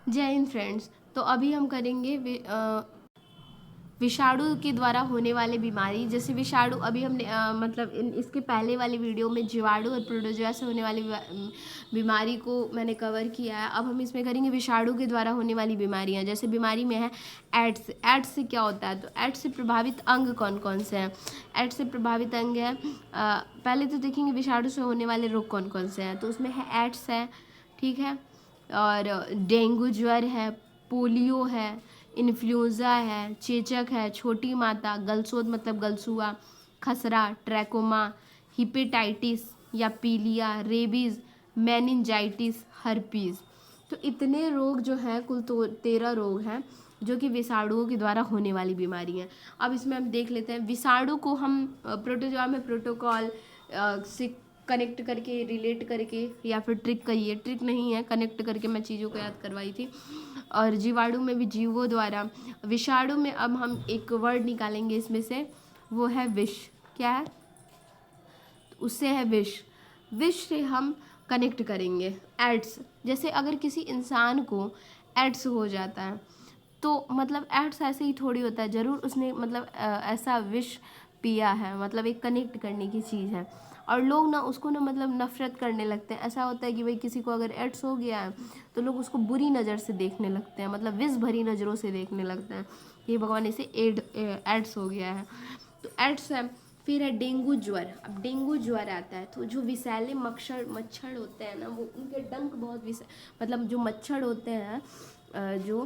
जय हिंद फ्रेंड्स। तो अभी हम करेंगे विषाणु के द्वारा होने वाले बीमारी। जैसे विषाणु अभी हमने मतलब इसके पहले वाली वीडियो में जीवाणु और प्रोटोजोआ से होने वाली बीमारी को मैंने कवर किया है। अब हम इसमें करेंगे विषाणु के द्वारा होने वाली बीमारियां। जैसे बीमारी में है एड्स। एड्स से क्या होता है? तो एड्स से प्रभावित अंग कौन कौन से हैं? एड्स से प्रभावित अंग है, पहले तो देखेंगे विषाणु से होने वाले रोग कौन कौन से हैं। तो उसमें है एड्स है, ठीक है, और डेंगू ज्वर है, पोलियो है, इन्फ्लुएंजा है, चेचक है, छोटी माता, गलसोद मतलब गलसुआ, खसरा, ट्रैकोमा, हिपेटाइटिस या पीलिया, रेबीज, मेनिंजाइटिस, हर्पीज। तो इतने रोग जो हैं, कुल तो 13 रोग हैं जो कि विषाणुओं के द्वारा होने वाली बीमारी हैं। अब इसमें हम देख लेते हैं विषाणु को हम प्रोटोजोआ में प्रोटोकॉल से कनेक्ट करके, रिलेट करके, या फिर ट्रिक कहिए, ट्रिक नहीं है, कनेक्ट करके मैं चीज़ों को याद करवाई थी। और जीवाणु में भी जीवों द्वारा। विषाणु में अब हम एक वर्ड निकालेंगे इसमें से, वो है विष। क्या है? उससे है विष। विष से हम कनेक्ट करेंगे एड्स। जैसे अगर किसी इंसान को एड्स हो जाता है तो मतलब एड्स ऐसे ही थोड़ी होता है, ज़रूर उसने मतलब ऐसा विष पिया है, मतलब एक कनेक्ट करने की चीज़ है। और लोग ना उसको ना मतलब नफरत करने लगते हैं। ऐसा होता है कि भाई किसी को अगर एड्स हो गया है तो लोग उसको बुरी नज़र से देखने लगते हैं, मतलब विष भरी नज़रों से देखने लगते हैं कि भगवान इसे एड्स हो गया है। तो एड्स है। फिर है डेंगू ज्वर। अब डेंगू ज्वर आता है तो जो विषैले मच्छर होते हैं ना, वो उनके डंक बहुत मतलब जो मच्छर होते हैं जो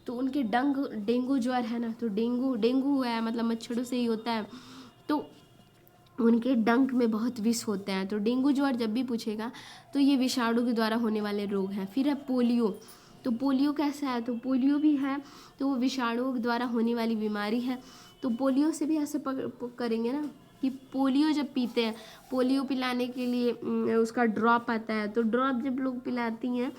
तो उनके डेंगू ज्वर है ना, तो डेंगू हुआ है मतलब मच्छरों से ही होता है, तो उनके डंक में बहुत विष होते हैं। तो डेंगू ज्वर जब भी पूछेगा तो ये विषाणु के द्वारा होने वाले रोग हैं। फिर है पोलियो। तो पोलियो कैसा है? तो पोलियो भी है, तो वो विषाणुओं के द्वारा होने वाली बीमारी है। तो पोलियो से भी ऐसे करेंगे ना कि पोलियो जब पीते हैं, पोलियो पिलाने के लिए उसका ड्रॉप आता है, तो ड्रॉप जब लोग पिलाती हैं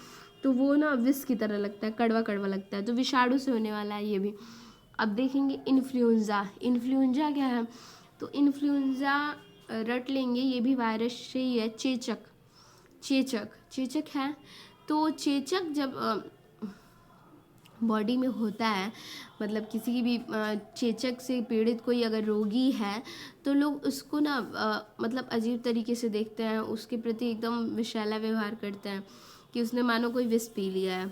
तो वो ना विष की तरह लगता है, कड़वा कड़वा लगता है, तो विषाणु से होने वाला है ये भी। अब देखेंगे इन्फ्लुएंजा। इन्फ्लुएंजा क्या है? तो इन्फ्लुएंजा रट लेंगे, ये भी वायरस से ही है। चेचक। चेचक चेचक है। तो चेचक जब बॉडी में होता है, मतलब किसी की भी चेचक से पीड़ित कोई अगर रोगी है तो लोग उसको ना मतलब अजीब तरीके से देखते हैं, उसके प्रति एकदम विषैला व्यवहार करते हैं कि उसने मानो कोई विष पी लिया है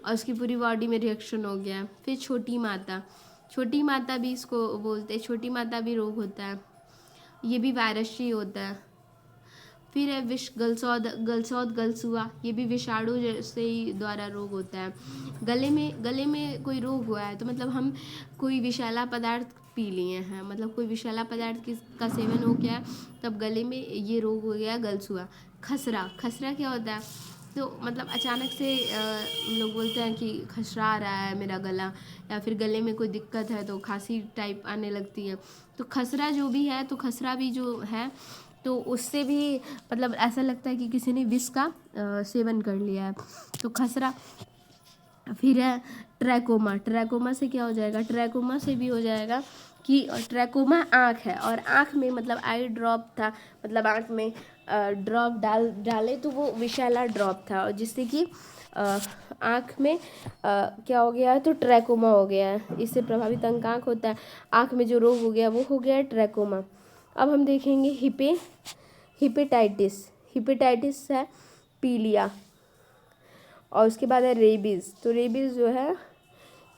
और उसकी पूरी बॉडी में रिएक्शन हो गया है। फिर छोटी माता। छोटी माता भी इसको बोलते हैं, छोटी माता भी रोग होता है, ये भी वायरस ही होता है। फिर है गलसौद गलसुआ, ये भी विषाणु से ही द्वारा रोग होता है। गले में कोई रोग हुआ है तो मतलब हम कोई विषैला पदार्थ पी लिए हैं, मतलब कोई विषैला पदार्थ का सेवन हो गया, तब गले में ये रोग हो गया गलसुआ। खसरा। खसरा क्या होता है? तो मतलब अचानक से लोग बोलते हैं कि खसरा रहा है मेरा गला, या फिर गले में कोई दिक्कत है तो खांसी टाइप आने लगती है। तो खसरा जो भी है, तो खसरा भी जो है तो उससे भी मतलब ऐसा लगता है कि किसी ने विष का सेवन कर लिया है, तो खसरा। फिर है ट्रैकोमा। ट्रैकोमा से क्या हो जाएगा? ट्रैकोमा से भी हो जाएगा कि ट्रैकोमा आँख है, और आँख में मतलब आई ड्रॉप था, मतलब आँख में ड्रॉप डाले तो वो विषैला ड्रॉप था, और जिससे कि आँख में क्या हो गया है? तो ट्रैकोमा हो गया है। इससे प्रभावित अंग आँख होता है, आँख में जो रोग हो गया वो हो गया है ट्रैकोमा। अब हम देखेंगे हिपेटाइटिस। हिपेटाइटिस है पीलिया, और उसके बाद है रेबीज़। तो रेबीज़ जो है,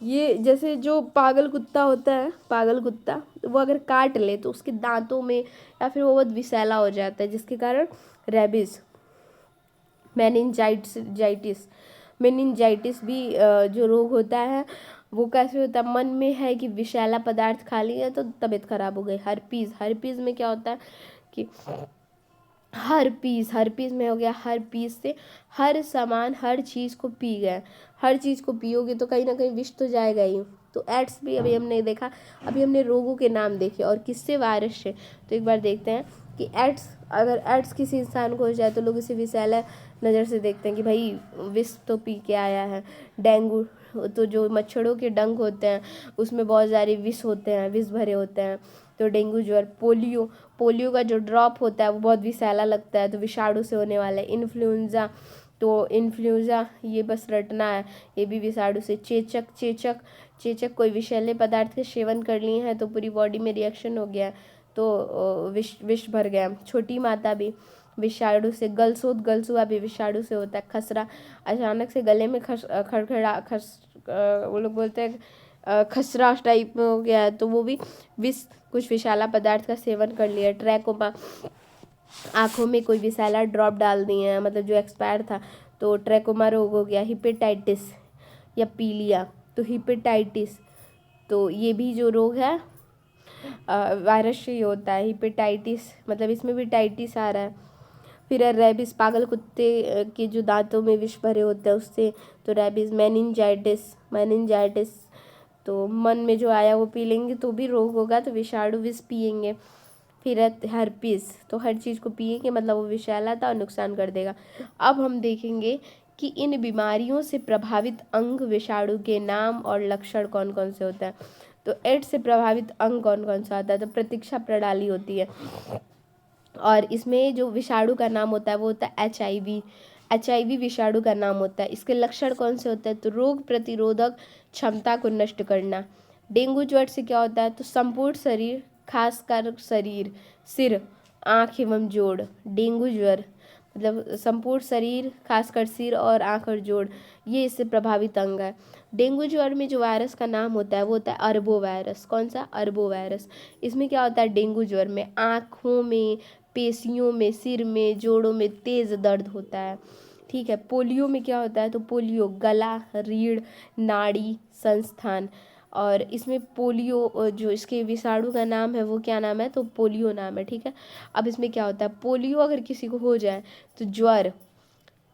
ये जैसे जो पागल कुत्ता होता है, पागल कुत्ता, वो अगर काट ले तो उसके दांतों में या फिर वो बहुत विषैला हो जाता है, जिसके कारण रेबीज़। मेनिंजाइटिस। मेनिंजाइटिस भी जो रोग होता है वो कैसे होता है? मन में है कि विषैला पदार्थ खा लिया तो तबीयत खराब हो गई। हर्पीज़। हर्पीज़ में क्या होता है कि हर्पीज़ में हो गया, हर्पीज़ से हर सामान, हर चीज़ को पी गए। हर चीज़ को पियोगे तो कहीं ना कहीं विष तो जाएगा ही। तो एड्स भी अभी हमने देखा, अभी हमने रोगों के नाम देखे और किससे? वायरस से। तो एक बार देखते हैं कि एड्स, अगर एड्स किसी इंसान को हो जाए तो लोग इसे विषैला नज़र से देखते हैं कि भाई विष तो पी के आया है। डेंगू, तो जो मच्छरों के डंक होते हैं उसमें बहुत सारे विष होते हैं, विष भरे होते हैं, तो डेंगू ज्वर। पोलियो का जो ड्रॉप होता है वो बहुत विषैला लगता है, तो विषाणु से होने वाला है। इन्फ्लुएंजा, तो इन्फ्लुएंजा ये बस रटना है, ये भी विषाणु से। चेचक, चेचक चेचक कोई विषैले पदार्थ के सेवन कर लिए हैं तो पूरी बॉडी में रिएक्शन हो गया तो विष भर गया। छोटी माता भी विषाणु से। गलसोत, गलसुआ भी विषाणु से होता है। खसरा, अचानक से गले में खड़खड़ा वो लोग बोलते हैं खसरा टाइप में हो गया है तो वो भी कुछ विषैला पदार्थ का सेवन कर लिया। ट्रैकोमा, आँखों में कोई विषैला ड्रॉप डाल दिए हैं, मतलब जो एक्सपायर था, तो ट्रैकोमा रोग हो गया। हिपेटाइटिस या पीलिया, तो हिपेटाइटिस तो ये भी जो रोग है वायरस से ही होता है। हिपेटाइटिस मतलब इसमें भी टाइटिस आ रहा है। फिर रेबिस, पागल कुत्ते के जो दांतों में विष भरे होते हैं उससे, तो रेबिस। मेनिंजाइटिस, मेनिंजाइटिस तो मन में जो आया वो पी लेंगे तो भी रोग होगा, तो विषाणु विष पिएंगे। फिर हर्पिस, तो हर चीज़ को पिएंगे मतलब वो विषैला था और नुकसान कर देगा। अब हम देखेंगे कि इन बीमारियों से प्रभावित अंग विषाणु के नाम और लक्षण कौन कौन से होता है। तो एड्स से प्रभावित अंग कौन कौन सा होता है, तो प्रतीक्षा प्रणाली होती है, और इसमें जो विषाणु का नाम होता है वो होता है HIV। HIV विषाणु का नाम होता है। इसके लक्षण कौन से होते हैं, तो रोग प्रतिरोधक क्षमता को नष्ट करना। डेंगू ज्वर से क्या होता है, तो संपूर्ण शरीर, खासकर शरीर, सिर, आँख एवं जोड़। डेंगू ज्वर मतलब संपूर्ण शरीर, खासकर सिर और आँख और जोड़, ये इससे प्रभावित अंग है। डेंगू ज्वर में जो वायरस का नाम होता है वो होता है अरबो वायरस। कौन सा, अरबो वायरस। इसमें क्या होता है, डेंगू ज्वर में आँखों में, पेशियों में, सिर में, जोड़ों में तेज दर्द होता है। ठीक है। पोलियो में क्या होता है, तो पोलियो गला, रीढ़, नाड़ी, संस्थान, और इसमें पोलियो जो इसके विषाणु का नाम है वो क्या नाम है, तो पोलियो नाम है। ठीक है। अब इसमें क्या होता है, पोलियो अगर किसी को हो जाए तो ज्वर,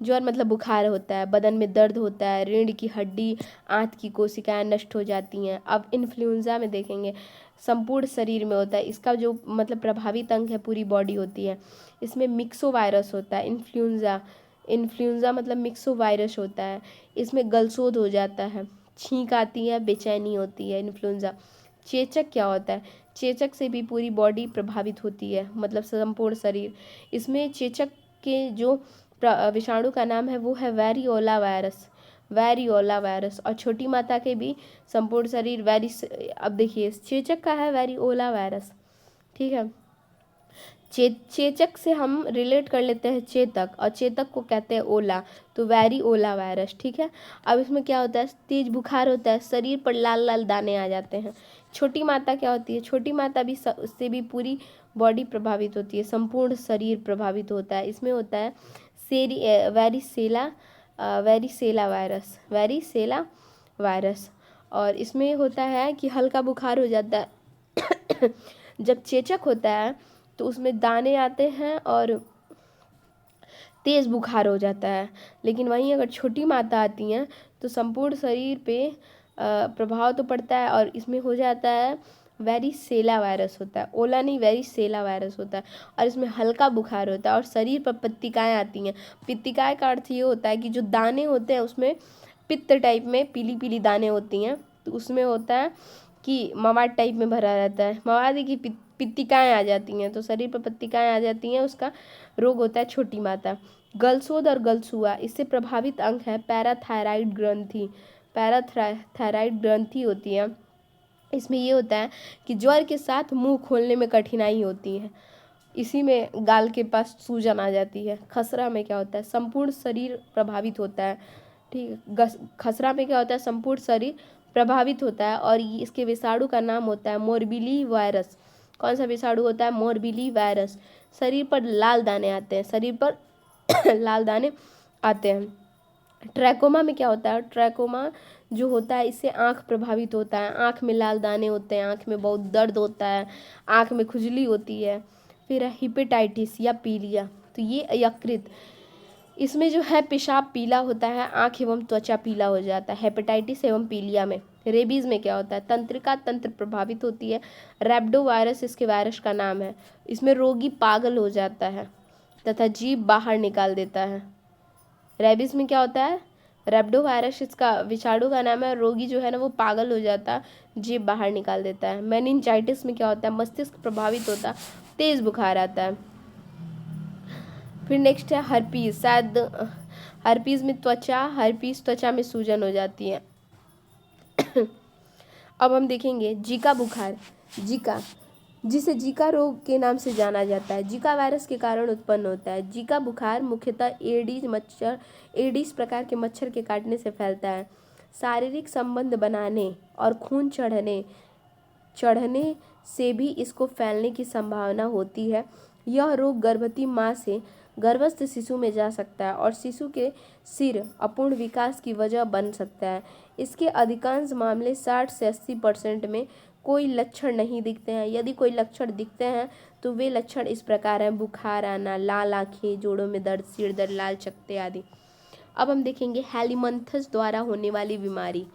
ज्वर मतलब बुखार होता है, बदन में दर्द होता है, रीढ़ की हड्डी, आंत की कोशिकाएं नष्ट हो जाती हैं। अब इन्फ्लुएंजा में देखेंगे संपूर्ण शरीर में होता है, इसका जो मतलब प्रभावित अंग है पूरी बॉडी होती है। इसमें मिक्सो वायरस होता है। इन्फ्लुएंजा, इन्फ्लुएंजा मतलब मिक्सो वायरस होता है। इसमें गलसोद हो जाता है, छींक आती है, बेचैनी होती है। इन्फ्लुएंजा। चेचक क्या होता है, चेचक से भी पूरी बॉडी प्रभावित होती है, मतलब संपूर्ण शरीर। इसमें चेचक के जो विषाणु का नाम है वो है वेरियोला वायरस, वेरियोला वायरस। और छोटी माता के भी संपूर्ण शरीर अब देखिए चेचक का है वेरियोला वायरस। ठीक है। चेचक से हम रिलेट कर लेते हैं चेतक, और चेतक को कहते हैं ओला, तो वेरियोला वायरस। ठीक है। अब इसमें क्या होता है, तेज बुखार होता है, शरीर पर लाल लाल दाने आ जाते हैं। छोटी माता क्या होती है, छोटी माता भी उससे भी पूरी बॉडी प्रभावित होती है, संपूर्ण शरीर प्रभावित होता है। इसमें होता है वेरिसेला वायरस, वेरिसेला वायरस। और इसमें होता है कि हल्का बुखार हो जाता है जब चेचक होता है तो उसमें दाने आते हैं और तेज़ बुखार हो जाता है। लेकिन वहीं अगर छोटी माता आती हैं तो संपूर्ण शरीर पे प्रभाव तो पड़ता है, और इसमें हो जाता है वेरिसेला वायरस होता है, ओला नहीं वेरिसेला वायरस होता है। और इसमें हल्का बुखार होता है और शरीर पर पत्तिकाएँ आती हैं। पत्तिकाएँ का अर्थ ये होता है कि जो दाने होते हैं उसमें पित्त टाइप में पीली पीली दाने होती हैं, तो उसमें होता है कि मवाद टाइप में भरा रहता है, मवाद की पत्तिकाएँ आ जाती हैं, तो शरीर पर पत्तिकाएँ आ जाती हैं, उसका रोग होता है छोटी माता। गलसोद और गलसुआ, इससे प्रभावित अंग है पैराथायराइड ग्रंथि, पैराथायराइड ग्रंथि होती है। इसमें ये होता है कि ज्वर के साथ मुंह खोलने में कठिनाई होती है, इसी में गाल के पास सूजन आ जाती है। खसरा में क्या होता है, संपूर्ण शरीर प्रभावित होता है। ठीक है। खसरा में क्या होता है, संपूर्ण शरीर प्रभावित होता है, और इसके विषाणु का नाम होता है मोरबीली वायरस। कौन सा विषाणु होता है, मोरबीली वायरस। शरीर पर लाल दाने आते हैं, शरीर पर लाल दाने आते हैं। ट्रैकोमा में क्या होता है, ट्रैकोमा जो होता है इससे आँख प्रभावित होता है, आँख में लाल दाने होते हैं, आँख में बहुत दर्द होता है, आँख में खुजली होती है। फिर हिपेटाइटिस या पीलिया, तो ये यकृत, इसमें जो है पेशाब पीला होता है, आँख एवं त्वचा पीला हो जाता है। हेपेटाइटिस एवं पीलिया में। रेबीज़ में क्या होता है, तंत्रिका तंत्र प्रभावित होती है, रैप्डो वायरस इसके वायरस का नाम है। इसमें रोगी पागल हो जाता है तथा जीभ बाहर निकाल देता है। रेबीज़ में क्या होता है, रैप्डो वायरस इसका विषाणु का नाम है, रोगी जो है ना वो पागल हो जाता है, जीभ बाहर निकाल देता है। मेनिंजाइटिस में क्या होता है, मस्तिष्क प्रभावित होता है, तेज़ बुखार आता है। फिर नेक्स्ट है हर्पीज, शायद हर्पीज में त्वचा में सूजन हो जाती है। अब हम देखेंगे जीका बुखार। जीका, जिसे जीका रोग के नाम से जाना जाता है, जीका वायरस के कारण उत्पन्न होता है। जीका बुखार मुख्यतः एडीज प्रकार के मच्छर के काटने से फैलता है। शारीरिक संबंध बनाने और खून चढ़ने से भी इसको फैलने की संभावना होती है। यह रोग गर्भवती माँ से गर्भस्थ शिशु में जा सकता है और शिशु के सिर अपूर्ण विकास की वजह बन सकता है। इसके अधिकांश मामले 60 से 80% में कोई लक्षण नहीं दिखते हैं। यदि कोई लक्षण दिखते हैं तो वे लक्षण इस प्रकार हैं: बुखार आना, लाल आँखें, जोड़ों में दर्द, सिर दर्द, लाल चकत्ते आदि। अब हम देखेंगे हेलीमंथस द्वारा होने वाली बीमारी।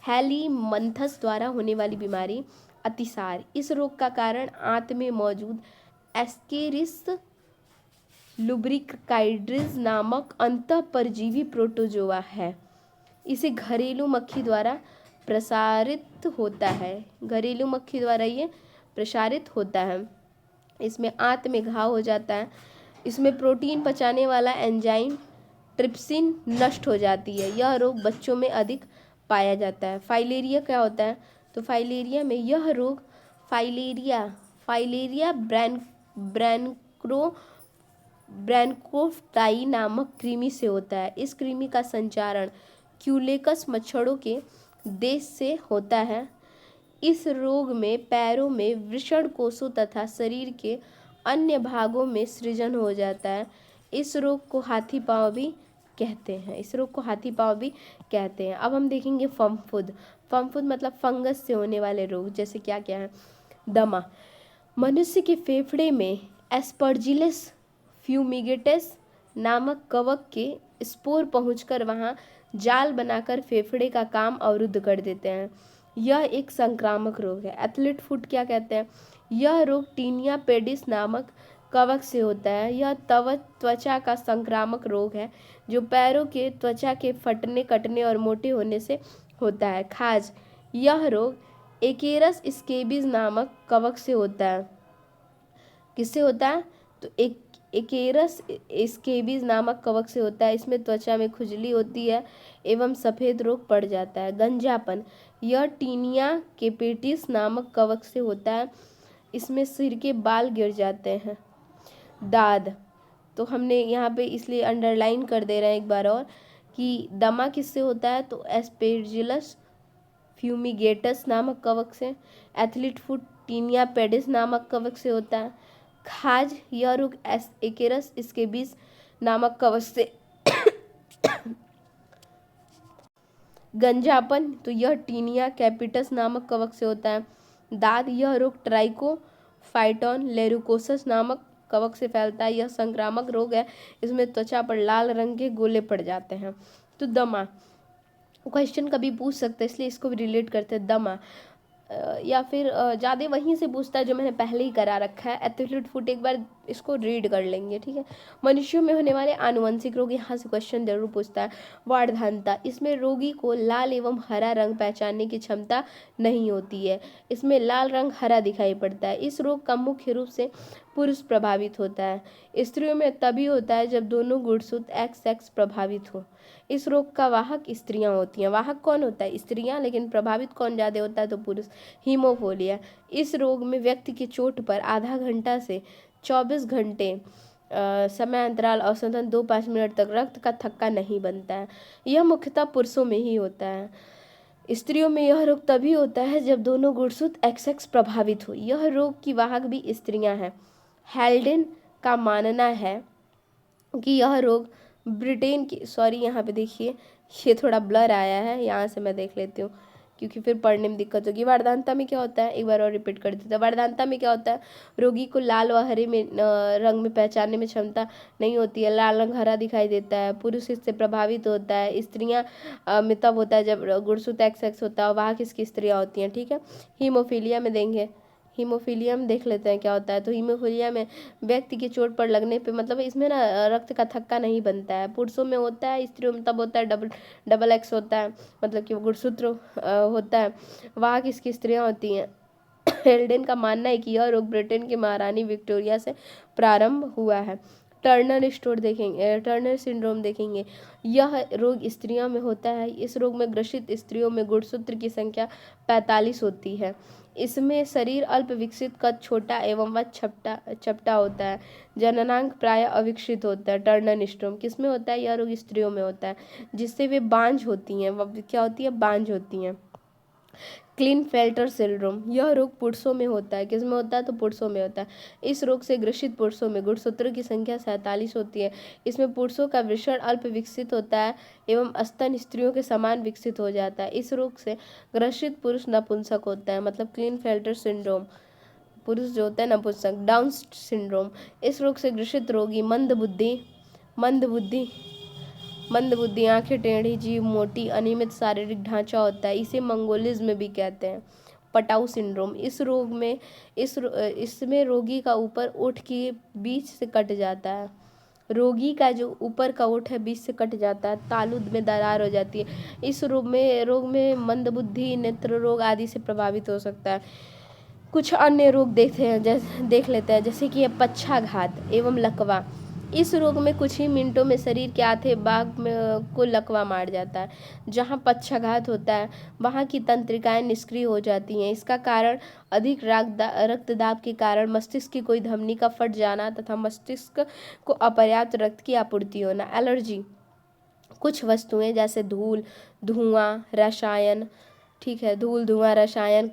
हेलीमंथस द्वारा होने वाली बीमारी अतिसार। इस रोग का कारण आंत में मौजूद एस्केरिस लुब्रिकाइड्स नामक अंतःपरजीवी प्रोटोजोआ है। इसे घरेलू मक्खी द्वारा प्रसारित होता है। घरेलू मक्खी द्वारा ये प्रसारित होता है। इसमें आंत में घाव हो जाता है। इसमें प्रोटीन पचाने वाला एंजाइम ट्रिप्सिन नष्ट हो जाती है। यह रोग बच्चों में अधिक पाया जाता है। फाइलेरिया क्या होता है? तो फाइलेरिया में यह रोग फाइलेरिया ब्रैनकोफ्टाई नामक कृमि से होता है। इस कृमि का संचारण क्यूलेक्स मच्छरों के देश से होता है। इस रोग में पैरों में वृषण कोषों तथा शरीर के अन्य भागों में सृजन हो जाता है। इस रोग को हाथी पांव भी कहते हैं। अब हम देखेंगे फम्फुद मतलब फंगस से होने वाले रोग। जैसे क्या क्या है? दमा। मनुष्य के फेफड़े में एस्परजिलस फ्यूमिगेटस नामक कवक के स्पोर पहुंचकर वहां जाल बनाकर फेफड़े का काम अवरुद्ध कर देते हैं। यह एक संक्रामक रोग है। एथलीट फुट क्या कहते हैं? यह रोग टीनिया पेडिस नामक कवक से होता है। यह त्वचा का संक्रामक रोग है जो पैरों के त्वचा के फटने, कटने और मोटे होने से होता है। खाज। यह रोग एकेरस स्केबीज नामक कवक से होता है। किससे होता है? तो एकेरस स्केबीज नामक कवक से होता है। इसमें त्वचा में खुजली होती है एवं सफ़ेद रोग पड़ जाता है। गंजापन। यह टीनिया केपेटिस नामक कवक से होता है। इसमें सिर के बाल गिर जाते हैं। दाद। तो हमने यहाँ पे इसलिए अंडरलाइन कर दे रहे हैं एक बार और कि दमा किससे होता है? तो एस्पेरजिलस फ्यूमिगेटस नामक कवक से। एथलीट फुट टीनिया पेडिस नामक कवक से होता है। खाज। यह रोग एकेरस स्केबीज नामक कवक से। गंजापन। तो यह टीनिया कैपिटस नामक कवक से होता है। दाद। यह रोग ट्राइकोफाइटॉन लेरुकोसस नामक कवक से फैलता है। यह संक्रामक रोग है। इसमें त्वचा पर लाल रंग के गोले पड़ जाते हैं। तो दमा क्वेश्चन कभी पूछ सकते हैं, इसलिए इसको भी रिलेट करते हैं। दमा या फिर ज़्यादा वहीं से पूछता है जो मैंने पहले ही करा रखा है। एथलीट फुट एक बार इसको रीड कर लेंगे, ठीक है। मनुष्यों में होने वाले आनुवंशिक रोग, यहाँ से क्वेश्चन जरूर पूछता है। वार्धनता। इसमें रोगी को लाल एवं हरा रंग पहचानने की क्षमता नहीं होती है। इसमें लाल रंग हरा दिखाई पड़ता है। इस रोग का मुख्य रूप से पुरुष प्रभावित होता है। स्त्रियों में तभी होता है जब दोनों गुणसूत्र एक्स प्रभावित हो। इस रोग का वाहक स्त्रियां होती हैं। वाहक कौन होता है? स्त्रियां, लेकिन प्रभावित कौन ज़्यादा होता है? तो पुरुष। हीमोफीलिया। इस रोग में व्यक्ति की चोट पर आधा घंटा से 24 घंटे समय अंतराल औसतन 2-5 मिनट तक रक्त का थक्का नहीं बनता है। यह मुख्यतः पुरुषों में ही होता है। स्त्रियों में यह रोग तभी होता है जब दोनों गुणसूत्र एक्स प्रभावित हो। यह रोग की वाहक भी स्त्रियां हैं। हेल्डेन का मानना है कि यह रोग ब्रिटेन की, सॉरी यहाँ पे देखिए ये थोड़ा ब्लर आया है, यहाँ से मैं देख लेती हूँ क्योंकि फिर पढ़ने में दिक्कत होगी। वार्धनता में क्या होता है? एक बार और रिपीट कर देते हैं। वार्धनता में क्या होता है? रोगी को लाल व हरे में रंग में पहचानने में क्षमता नहीं होती है। लाल रंग हरा दिखाई देता है। पुरुष इससे प्रभावित होता है। स्त्रियां में तब होता है जब गुणसूत्र एक्स होता है। वहाँ किसकी स्त्रियाँ होती हैं, ठीक है। हीमोफीलिया में देंगे। हीमोफीलिया में देख लेते हैं क्या होता है। तो हीमोफीलिया में व्यक्ति की चोट पर लगने पे, मतलब इसमें ना रक्त का थक्का नहीं बनता है। पुरुषों में होता है, स्त्रियों में तब होता है डबल एक्स होता है, मतलब कि वो गुणसूत्र होता है। वहाँ किसकी स्त्रियाँ होती हैं। हेल्डेन का मानना है कि यह रोग ब्रिटेन की महारानी विक्टोरिया से प्रारंभ हुआ है। टर्नर स्टोर देखेंगे, टर्नर सिंड्रोम देखेंगे। यह रोग स्त्रियों में होता है। इस रोग में ग्रसित स्त्रियों में गुणसूत्र की संख्या 45 होती है। इसमें शरीर अल्प विकसित, कद छोटा एवं वह चपटा होता है। जननांग प्राय अविकसित होता है। टर्नर सिंड्रोम किसमें होता है? यह रोग स्त्रियों में होता है, जिससे वे बांझ होती हैं। वह क्या होती है? बांझ होती हैं। क्लिनफेल्टर सिंड्रोम, यह रोग पुरुषों में होता है। किसमें होता है? तो पुरुषों में होता है। इस रोग से ग्रसित पुरुषों में गुणसूत्रों की संख्या 47 होती है। इसमें पुरुषों का वृषण अल्प विकसित होता है एवं स्तन स्त्रियों के समान विकसित हो जाता है। इस रोग से ग्रसित पुरुष नपुंसक होता है। मतलब क्लिनफेल्टर सिंड्रोम, पुरुष जो होता है नपुंसक। डाउन सिंड्रोम, इस रोग से ग्रसित रोगी मंदबुद्धि, आंखें टेढ़ी, जीभ मोटी, अनियमित शारीरिक ढांचा होता है। इसे मंगोलिज्म भी कहते हैं। पटाऊ सिंड्रोम, इस रोग में इसमें रोगी का ऊपर ओठ के बीच से कट जाता है। रोगी का जो ऊपर का ओठ है बीच से कट जाता है, तालू में दरार हो जाती है। इस रोग में मंदबुद्धि, नेत्र रोग आदि से प्रभावित हो सकता है। कुछ अन्य रोग देख लेते हैं, जैसे कि पक्षाघात एवं लकवा। इस रोग में कुछ ही मिनटों में शरीर के आधे भाग को लकवा मार जाता है। जहाँ पक्षाघात होता है वहाँ की तंत्रिकाएं निष्क्रिय हो जाती हैं। इसका कारण अधिक रक्तदाब के कारण मस्तिष्क की कोई धमनी का फट जाना तथा मस्तिष्क को अपर्याप्त रक्त की आपूर्ति होना। एलर्जी, कुछ वस्तुएं जैसे धूल, धुआं, रसायन, ठीक है, धूल, धुआं, रसायन,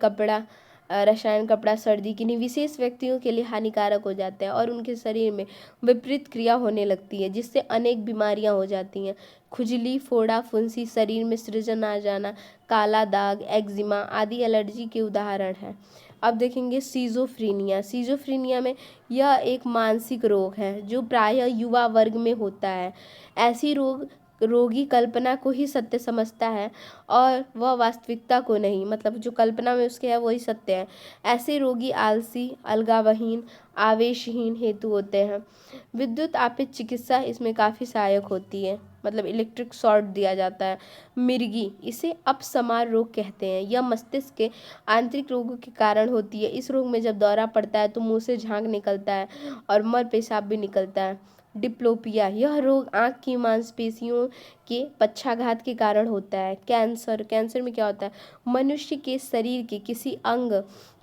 कपड़ा, सर्दी किन्हीं विशेष व्यक्तियों के लिए हानिकारक हो जाते हैं और उनके शरीर में विपरीत क्रिया होने लगती है, जिससे अनेक बीमारियां हो जाती हैं। खुजली, फोड़ा, फुंसी, शरीर में सृजन आ जाना, काला दाग, एक्जिमा आदि एलर्जी के उदाहरण हैं। अब देखेंगे सीजोफ्रीनिया में यह एक मानसिक रोग है जो प्रायः युवा वर्ग में होता है। ऐसी रोगी कल्पना को ही सत्य समझता है और वह वास्तविकता को नहीं। मतलब जो कल्पना में उसके है वही सत्य है। ऐसे रोगी आलसी, अलगावहीन, आवेशहीन हेतु होते हैं। विद्युत आपित चिकित्सा इसमें काफ़ी सहायक होती है। मतलब इलेक्ट्रिक शॉर्ट दिया जाता है। मिर्गी, इसे अपसमार रोग कहते हैं। यह मस्तिष्क के आंतरिक रोगों के कारण होती है। इस रोग में जब दौरा पड़ता है तो मुंह से झाग निकलता है और मल पेशाब भी निकलता है। डिप्लोपिया, यह रोग आँख की मांसपेशियों के पक्षाघात के कारण होता है। कैंसर में क्या होता है? मनुष्य के शरीर के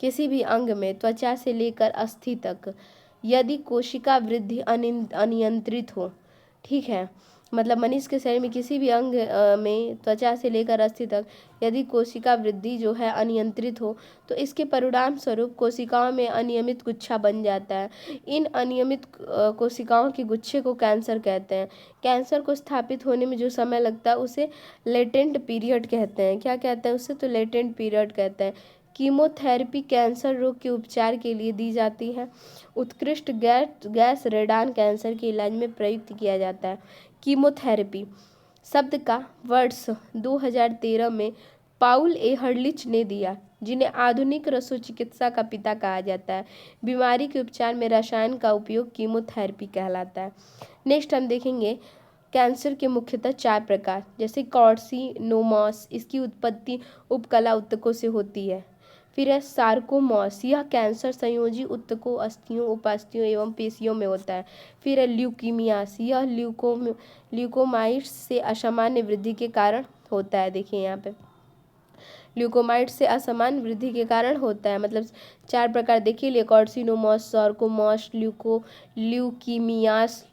किसी भी अंग में त्वचा से लेकर अस्थि तक यदि कोशिका वृद्धि अनियंत्रित हो, ठीक है, मतलब मनुष्य के शरीर में किसी भी अंग में त्वचा से लेकर अस्थि तक यदि कोशिका वृद्धि जो है अनियंत्रित हो तो इसके परिणाम स्वरूप कोशिकाओं में अनियमित गुच्छा बन जाता है। इन अनियमित कोशिकाओं के गुच्छे को कैंसर कहते हैं। कैंसर को स्थापित होने में जो समय लगता है उसे लेटेंट पीरियड कहते हैं। क्या कहते हैं उसे? तो लेटेंट पीरियड कहते हैं। कीमोथेरेपी कैंसर रोग के उपचार के लिए दी जाती है। उत्कृष्ट गैस रेडान कैंसर के इलाज में प्रयुक्त किया जाता है। कीमोथेरेपी शब्द का वर्ष 2013 में पाउल ए हर्लिच ने दिया, जिन्हें आधुनिक रसोचिकित्सा का पिता कहा जाता है। बीमारी के उपचार में रसायन का उपयोग कीमोथेरेपी कहलाता है। नेक्स्ट हम देखेंगे कैंसर के मुख्यतः 4 प्रकार, जैसे कार्सिनोमास, इसकी उत्पत्ति उपकला ऊतकों से होती है। फिर है सार्कोमास, यह कैंसर संयोजी ऊतकों, अस्थियों, उपास्थि एवं पेशियों में होता है। फिर है ल्यूकीमियास, यह ल्यूकोमाइट्स से असामान्य वृद्धि के कारण होता है। देखिए यहाँ पे ल्यूकोमाइट्स से असमान वृद्धि के कारण होता है। मतलब 4 प्रकार देखिए, कार्सिनोमास, सार्कोमास, ल्यूकीमियास,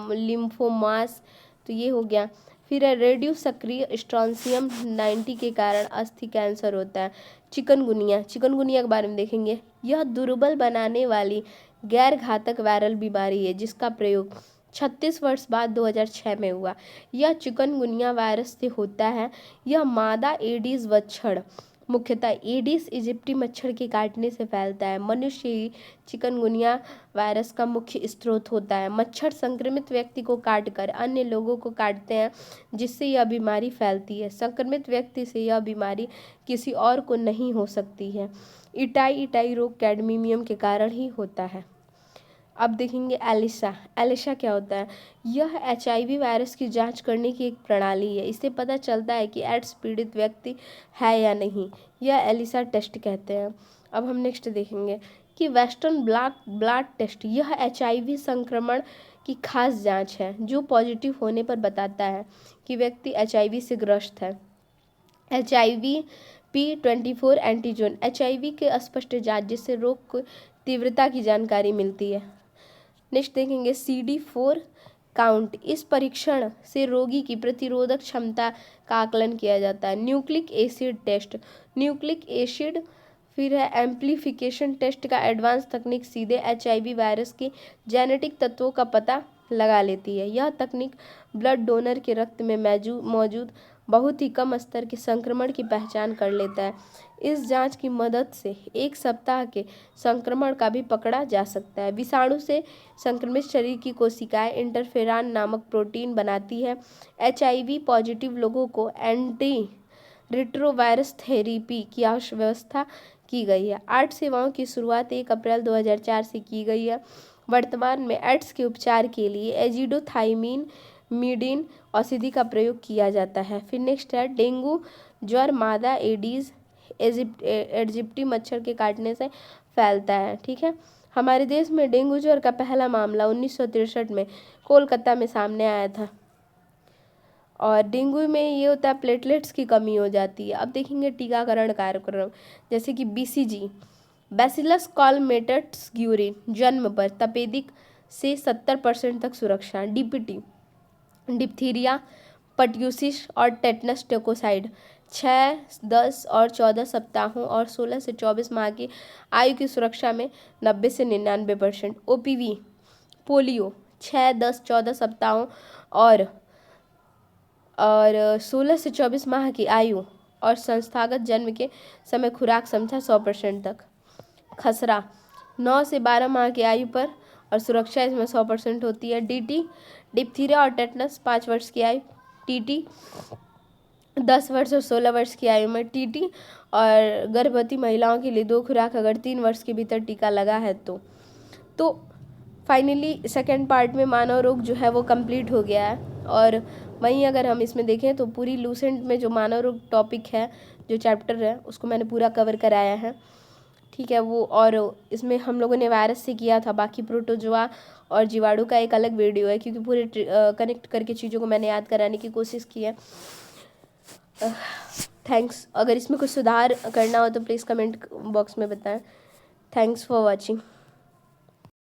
लिम्फोमास, तो ये हो गया। फिर है रेडियो सक्रिय स्ट्रॉन्सियम 90 के कारण अस्थि कैंसर होता है। चिकनगुनिया के बारे में देखेंगे। यह दुर्बल बनाने वाली गैर घातक वायरल बीमारी है जिसका प्रयोग 36 वर्ष बाद 2006 में हुआ। यह चिकनगुनिया वायरस से होता है। यह मादा एडिस मच्छर, मुख्यतः एडिस इजिप्टी मच्छर के काटने से फैलता है। मनुष्य ही चिकनगुनिया वायरस का मुख्य स्रोत होता है। मच्छर संक्रमित व्यक्ति को काटकर अन्य लोगों को काटते हैं, जिससे यह बीमारी फैलती है। संक्रमित व्यक्ति से यह बीमारी किसी और को नहीं हो सकती है। इटाई रोग कैडमियम के कारण ही होता है। अब देखेंगे एलिसा क्या होता है? यह HIV वायरस की जांच करने की एक प्रणाली है। इससे पता चलता है कि एड्स पीड़ित व्यक्ति है या नहीं। यह एलिसा टेस्ट कहते हैं। अब हम नेक्स्ट देखेंगे कि वेस्टर्न ब्लॉट टेस्ट, यह HIV संक्रमण की खास जांच है जो पॉजिटिव होने पर बताता है कि व्यक्ति HIV से ग्रस्त है। HIV P24 एंटीजन HIV के अस्पष्ट जांच जिससे रोग को तीव्रता की जानकारी मिलती है। नेक्स्ट देखेंगे CD4 काउंट। इस परीक्षण से रोगी की प्रतिरोधक क्षमता का आकलन किया जाता है। Nucleic acid test. Nucleic acid फिर है एम्प्लीफिकेशन टेस्ट का एडवांस तकनीक सीधे HIV वायरस के जेनेटिक तत्वों का पता लगा लेती है। यह तकनीक ब्लड डोनर के रक्त में मौजूद बहुत ही कम स्तर के संक्रमण की पहचान कर लेता है। इस जांच की मदद से 1 सप्ताह के संक्रमण का भी पकड़ा जा सकता है। विषाणु से संक्रमित शरीर की कोशिकाएं इंटरफेरॉन नामक प्रोटीन बनाती है। HIV पॉजिटिव लोगों को एंटी रिट्रोवायरस थेरेपी की व्यवस्था की गई है। 8 सेवाओं की शुरुआत 1 अप्रैल 2004 से की गई है। वर्तमान में एड्स के उपचार के लिए एजिडोथाइमिन मीडिन औषधि का प्रयोग किया जाता है। फिर नेक्स्ट है डेंगू ज्वर मादा एडीज एजिप्टी मच्छर के काटने से फैलता है। ठीक है, हमारे देश में डेंगू ज्वर का पहला मामला 1963 में कोलकाता में सामने आया था। और डेंगू में ये होता है प्लेटलेट्स की कमी हो जाती है। अब देखेंगे टीकाकरण कार्यक्रम जैसे कि BCG बैसिलस कॉलमेटस ग्यूरिन जन्म पर तपेदिक से 70% तक सुरक्षा। DPT डिप्थीरिया पर्ट्यूसिस और टेटनस टोकोसाइड 6, 10 और 14 सप्ताहों और 16 से 24 माह की आयु की सुरक्षा में 90 से 99%। OPV पोलियो 6, 10, 14 सप्ताहों और 16 से 24 माह की आयु और संस्थागत जन्म के समय खुराक क्षमता 100% तक। खसरा 9 से 12 माह की आयु पर और सुरक्षा इसमें 100% होती है। DT डिप्थीरिया और टेटनस 5 वर्ष की आयु। TT 10 वर्ष और 16 वर्ष की आयु में। TT और गर्भवती महिलाओं के लिए 2 खुराक अगर 3 वर्ष के भीतर टीका लगा है तो फाइनली सेकेंड पार्ट में मानव रोग जो है वो कंप्लीट हो गया है। और वहीं अगर हम इसमें देखें तो पूरी लूसेंट में जो मानव रोग टॉपिक है जो चैप्टर है उसको मैंने पूरा कवर कराया है। ठीक है, वो और इसमें हम लोगों ने वायरस से किया था, बाकी प्रोटोजोआ और जीवाणु का एक अलग वीडियो है क्योंकि पूरे कनेक्ट करके चीज़ों को मैंने याद कराने की कोशिश की है। थैंक्स। अगर इसमें कुछ सुधार करना हो तो प्लीज़ कमेंट बॉक्स में बताएं। Thanks for watching.